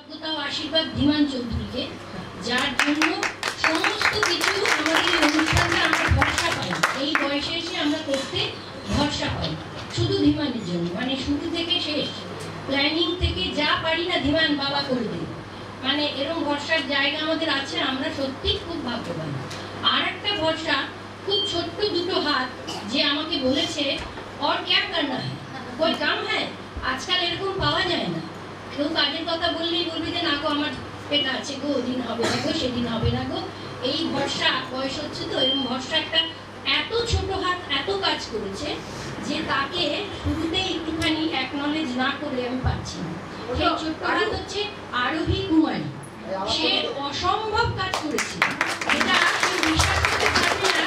যোগ্যতা ও আশীর্বাদ ধীমান চৌধুরীকে, যার জন্য সমস্ত কিছু আমাদের এই অনুষ্ঠানটা আমরা ভরসা পাই, এই বয়সে এসে আমরা করতে ভরসা পাই শুধু ধীমানের জন্য। মানে শুরু থেকে শেষ প্ল্যানিং থেকে যা পারি না ধীমান বাবা করে দিই, মানে এরকম ভরসার জায়গা আমাদের আছে, আমরা সত্যি খুব ভাগ্যবান। আর একটা ভরসা খুব ছোট্ট দুটো হাত যে আমাকে বলেছে और क्या करना है कोई काम है, আজকাল এরকম পাওয়া যায় না। কেউ কাজের কথা বললেই বলবি যে না গো আমার পেটা আছে গো, ওদিন হবে না গো, সেদিন হবে না গো। এই ভরসা, বয়স হচ্ছে তো, এবং ভরসা একটা এত ছোট হাত এত কাজ করেছে যে তাকে শুরুতেই একটুখানি অ্যাকনলেজ না করে আমি পাচ্ছি না। সেই ছোট্ট হাত হচ্ছে আরোহী কুমারী, সে অসম্ভব কাজ করেছে, এটা সে বিশ্বাস করতে পারবে না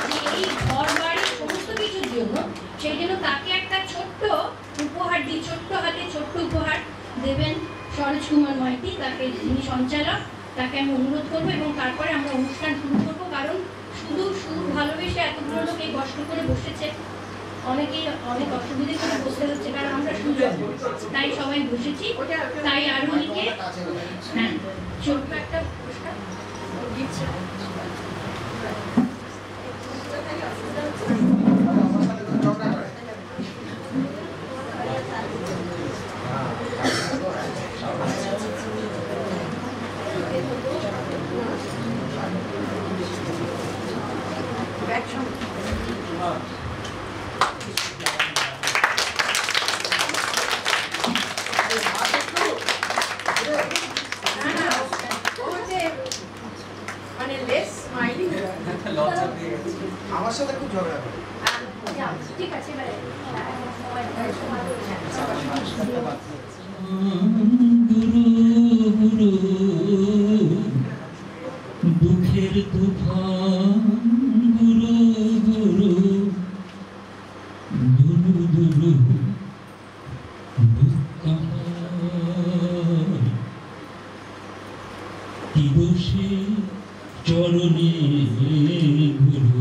যে এই ঘর বাড়ি সমস্ত কিছুর জন্য। সেই জন্য তাকে একটা ছোট্ট উপহার দিই, ছোট্ট হাতে ছোট্ট উপহার দেবেন সরোজ কুমার মাইতি, তাকে যিনি সঞ্চালক, তাকে আমি অনুরোধ করবো এবং তারপরে আমরা অনুষ্ঠান শুরু করবো। কারণ শুধু সুর ভালোবেসে এতগুলো লোক এই কষ্ট করে বসেছে, অনেকেই অনেক অসুবিধে করে বসতে হচ্ছে, কারণ আমরা সুযোগ তাই সবাই বসেছি। তাই আরোহীকে হ্যাঁ ছোট্ট একটা পুরস্কার দিচ্ছে। আমার সাথে খুব ঝগড়া করে। ঠিক আছে দুঃখের তুফান গুরু গুরু গুরু গুরু কি বসে চরণে গুরু